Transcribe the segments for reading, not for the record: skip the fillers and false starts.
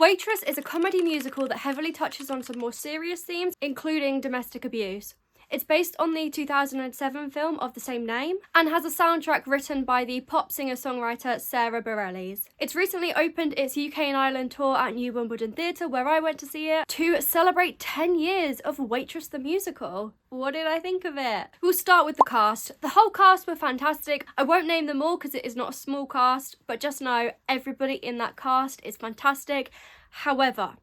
Waitress is a comedy musical that heavily touches on some more serious themes, including domestic abuse. It's based on the 2007 film of the same name and has a soundtrack written by the pop singer-songwriter Sarah Bareilles. It's recently opened its UK and Ireland tour at New Wimbledon Theatre, where I went to see it, to celebrate 10 years of Waitress the Musical. What did I think of it? We'll start with the cast. The whole cast were fantastic. I won't name them all because it is not a small cast, but just know everybody in that cast is fantastic. However,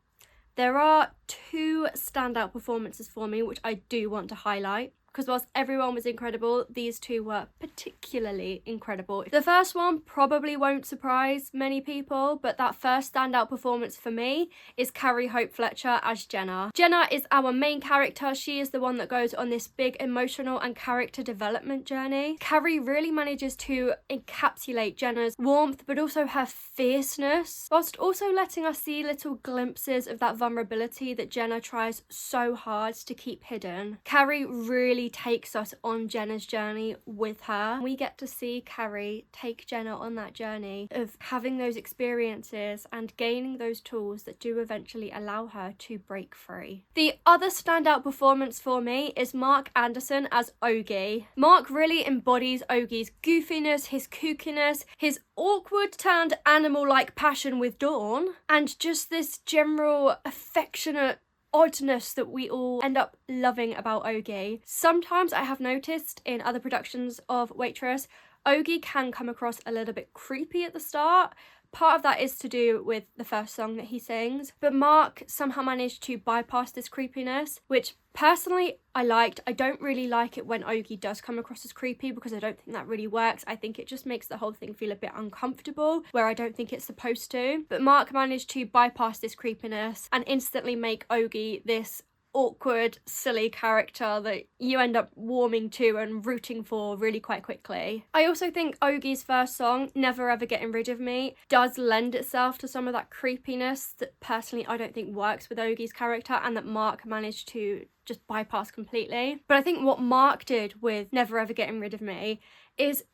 there are two standout performances for me which I do want to highlight, because whilst everyone was incredible, these two were particularly incredible. The first one probably won't surprise many people, but that first standout performance for me is Carrie Hope Fletcher as Jenna. Jenna is our main character. She is the one that goes on this big emotional and character development journey. Carrie really manages to encapsulate Jenna's warmth, but also her fierceness, whilst also letting us see little glimpses of that vulnerability that Jenna tries so hard to keep hidden. Carrie really takes us on Jenna's journey with her. We get to see Carrie take Jenna on that journey of having those experiences and gaining those tools that do eventually allow her to break free. The other standout performance for me is Mark Anderson as Ogie. Mark really embodies Ogie's goofiness, his kookiness, his awkward turned animal-like passion with Dawn, and just this general affectionate oddness that we all end up loving about Ogie. Sometimes I have noticed in other productions of Waitress, Ogie can come across a little bit creepy at the start. Part of that is to do with the first song that he sings, but Mark somehow managed to bypass this creepiness, which personally I liked. I don't really like it when Ogie does come across as creepy because I don't think that really works. I think it just makes the whole thing feel a bit uncomfortable where I don't think it's supposed to. But Mark managed to bypass this creepiness and instantly make Ogie this awkward, silly character that you end up warming to and rooting for really quite quickly. I also think Ogie's first song, Never Ever Getting Rid of Me, does lend itself to some of that creepiness that personally I don't think works with Ogie's character and that Mark managed to just bypass completely. But I think what Mark did with Never Ever Getting Rid of Me is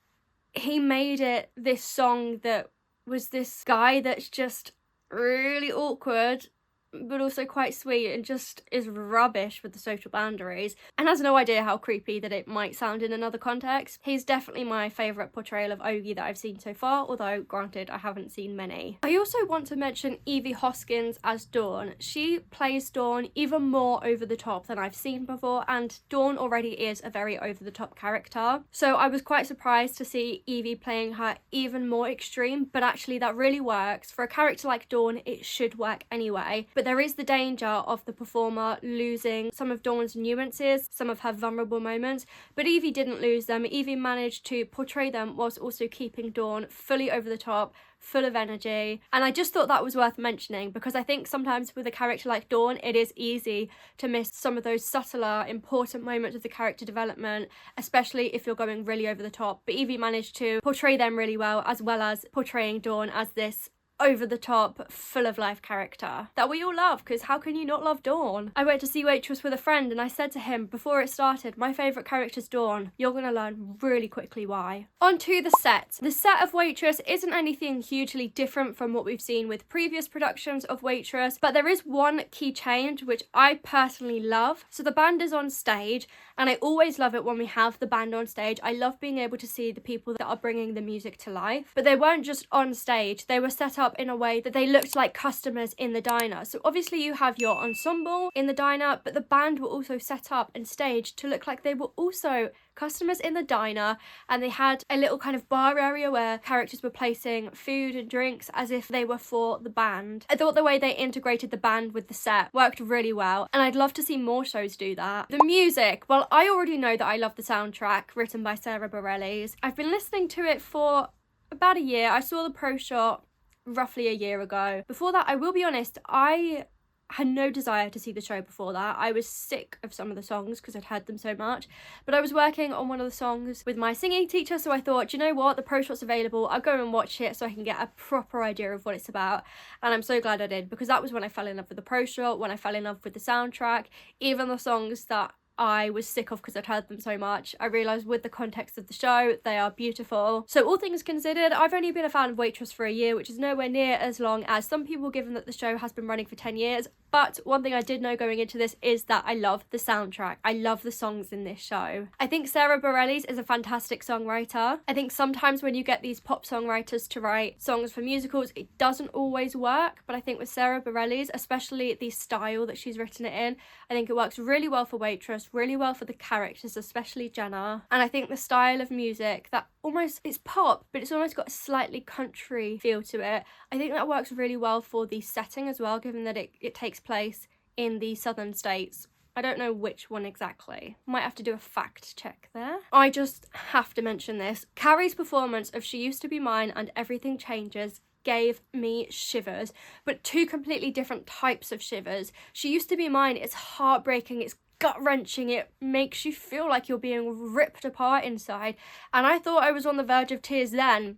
he made it this song that was this guy that's just really awkward but also quite sweet and just is rubbish with the social boundaries and has no idea how creepy that it might sound in another context. He's definitely my favourite portrayal of Ogie that I've seen so far, although granted I haven't seen many. I also want to mention Evie Hoskins as Dawn. She plays Dawn even more over the top than I've seen before, and Dawn already is a very over the top character, so I was quite surprised to see Evie playing her even more extreme, but actually that really works. For a character like Dawn, it should work anyway, but there is the danger of the performer losing some of Dawn's nuances, some of her vulnerable moments, but Evie didn't lose them. Evie managed to portray them whilst also keeping Dawn fully over the top, full of energy, and I just thought that was worth mentioning because I think sometimes with a character like Dawn it is easy to miss some of those subtler, important moments of the character development, especially if you're going really over the top, but Evie managed to portray them really well, as well as portraying Dawn as this over the top, full of life character that we all love, because how can you not love Dawn? I went to see Waitress with a friend and I said to him before it started, my favourite character's Dawn. You're going to learn really quickly why. On to the set. The set of Waitress isn't anything hugely different from what we've seen with previous productions of Waitress, but there is one key change which I personally love. So the band is on stage, and I always love it when we have the band on stage. I love being able to see the people that are bringing the music to life, but they weren't just on stage, they were set up in a way that they looked like customers in the diner. So obviously you have your ensemble in the diner, but the band were also set up and staged to look like they were also customers in the diner, and they had a little kind of bar area where characters were placing food and drinks as if they were for the band. I thought the way they integrated the band with the set worked really well, and I'd love to see more shows do that. The music, well, I already know that I love the soundtrack written by Sarah Bareilles. I've been listening to it for about a year. I saw the pro shot roughly a year ago. Before that, I will be honest, I had no desire to see the show before that. I was sick of some of the songs because I'd heard them so much, but I was working on one of the songs with my singing teacher, so I thought, you know what, the pro shot's available, I'll go and watch it so I can get a proper idea of what it's about. And I'm so glad I did, because that was when I fell in love with the pro shot, when I fell in love with the soundtrack. Even the songs that I was sick of because I'd heard them so much. I realised with the context of the show, they are beautiful. So all things considered, I've only been a fan of Waitress for a year, which is nowhere near as long as some people, given that the show has been running for 10 years. But one thing I did know going into this is that I love the soundtrack. I love the songs in this show. I think Sarah Bareilles is a fantastic songwriter. I think sometimes when you get these pop songwriters to write songs for musicals, it doesn't always work. But I think with Sarah Bareilles, especially the style that she's written it in, I think it works really well for Waitress, really well for the characters, especially Jenna. And I think the style of music that almost, it's pop, but it's almost got a slightly country feel to it. I think that works really well for the setting as well, given that it takes place in the southern states. I don't know which one exactly. Might have to do a fact check there. I just have to mention this. Carrie's performance of She Used to Be Mine and Everything Changes gave me shivers, but two completely different types of shivers. She Used to Be Mine, it's heartbreaking, it's gut-wrenching, it makes you feel like you're being ripped apart inside, and I thought I was on the verge of tears then.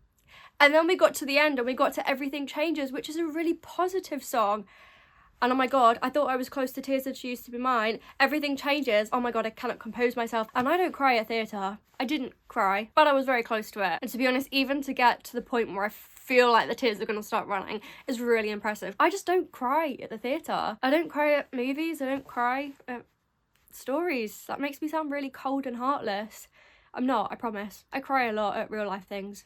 And then we got to the end and we got to Everything Changes, which is a really positive song. And oh my god, I thought I was close to tears and She Used to Be Mine. Everything Changes, oh my god, I cannot compose myself. And I don't cry at theatre. I didn't cry, but I was very close to it. And to be honest, even to get to the point where I feel like the tears are going to start running is really impressive. I just don't cry at the theatre. I don't cry at movies, I don't cry at stories. That makes me sound really cold and heartless. I'm not, I promise. I cry a lot at real life things.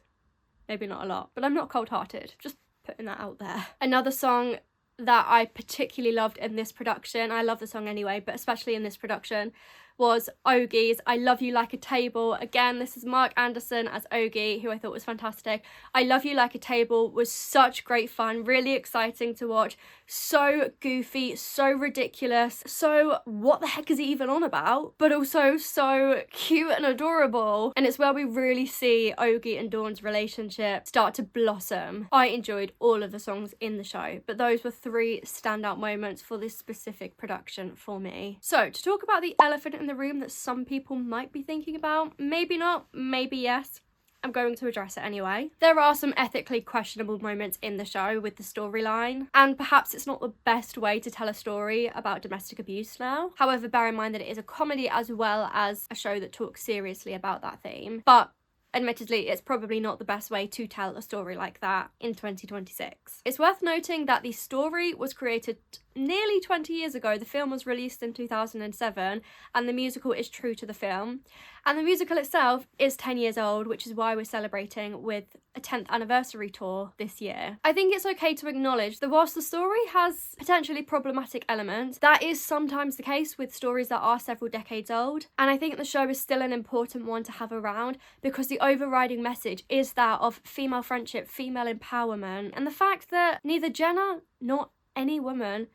Maybe not a lot, but I'm not cold-hearted. Just putting that out there. Another song that I particularly loved in this production, I love the song anyway, but especially in this production, was Ogie's I Love You Like a Table. Again, this is Mark Anderson as Ogie, who I thought was fantastic. I Love You Like a Table was such great fun, really exciting to watch, so goofy, so ridiculous, so what the heck is he even on about? But also so cute and adorable. And it's where we really see Ogie and Dawn's relationship start to blossom. I enjoyed all of the songs in the show, but those were three standout moments for this specific production for me. So to talk about the elephant in the room that some people might be thinking about, maybe not, maybe yes, I'm going to address it anyway. There are some ethically questionable moments in the show with the storyline, and perhaps it's not the best way to tell a story about domestic abuse now. However, bear in mind that it is a comedy as well as a show that talks seriously about that theme. But admittedly, it's probably not the best way to tell a story like that in 2026. It's worth noting that the story was created nearly 20 years ago. The film was released in 2007 and the musical is true to the film. And the musical itself is 10 years old, which is why we're celebrating with a 10th anniversary tour this year. I think it's okay to acknowledge that whilst the story has potentially problematic elements, that is sometimes the case with stories that are several decades old. And I think the show is still an important one to have around because the overriding message is that of female friendship, female empowerment, and the fact that neither Jenna nor any woman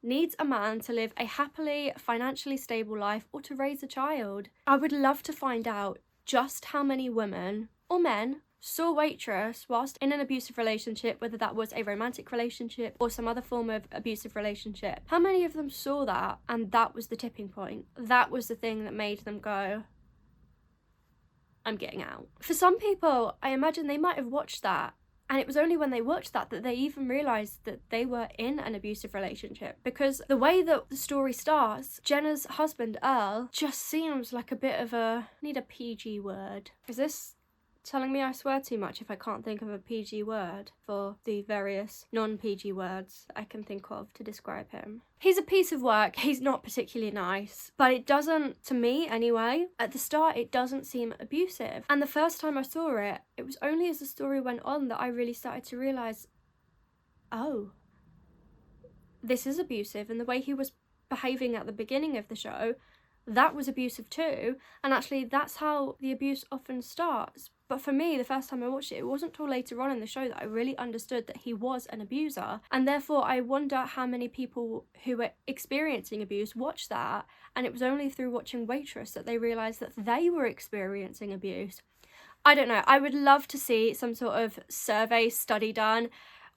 needs a man to live a happily, financially stable life or to raise a child. I would love to find out just how many women or men saw Waitress whilst in an abusive relationship, whether that was a romantic relationship or some other form of abusive relationship. How many of them saw that and that was the tipping point? That was the thing that made them go, I'm getting out. For some people, I imagine they might have watched that, and it was only when they watched that that they even realised that they were in an abusive relationship. Because the way that the story starts, Jenna's husband, Earl, just seems like a bit of a... I need a PG word. Is this telling me I swear too much if I can't think of a PG word for the various non-PG words I can think of to describe him? He's a piece of work. He's not particularly nice, but it doesn't, to me anyway, at the start it doesn't seem abusive. And the first time I saw it, it was only as the story went on that I really started to realise, oh, this is abusive. And the way he was behaving at the beginning of the show, that was abusive too. And actually that's how the abuse often starts. But for me, the first time I watched it, it wasn't till later on in the show that I really understood that he was an abuser. And therefore, I wonder how many people who were experiencing abuse watched that. And it was only through watching Waitress that they realised that they were experiencing abuse. I don't know. I would love to see some sort of survey study done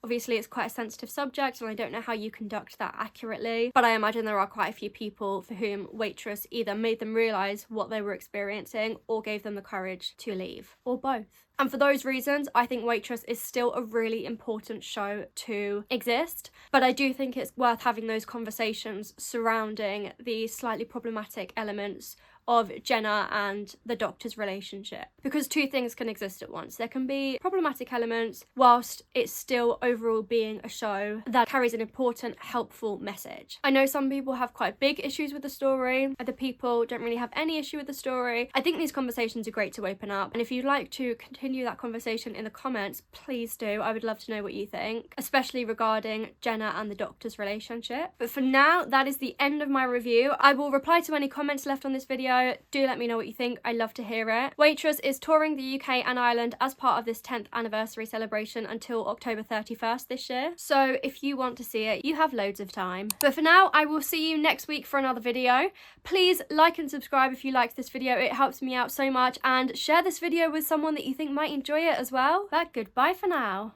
Obviously it's quite a sensitive subject and I don't know how you conduct that accurately, but I imagine there are quite a few people for whom Waitress either made them realise what they were experiencing or gave them the courage to leave, or both. And for those reasons, I think Waitress is still a really important show to exist, but I do think it's worth having those conversations surrounding the slightly problematic elements of Jenna and the Doctor's relationship, because two things can exist at once. There can be problematic elements whilst it's still overall being a show that carries an important, helpful message. I know some people have quite big issues with the story, other people don't really have any issue with the story. I think these conversations are great to open up, and if you'd like to continue that conversation in the comments, please do. I would love to know what you think, especially regarding Jenna and the Doctor's relationship. But for now, that is the end of my review. I will reply to any comments left on this video. Do let me know what you think. I love to hear it. Waitress is touring the UK and Ireland as part of this 10th anniversary celebration until October 31st this year. So if you want to see it, you have loads of time. But for now, I will see you next week for another video. Please like and subscribe if you liked this video. It helps me out so much, and share this video with someone that you think might enjoy it as well. But goodbye for now.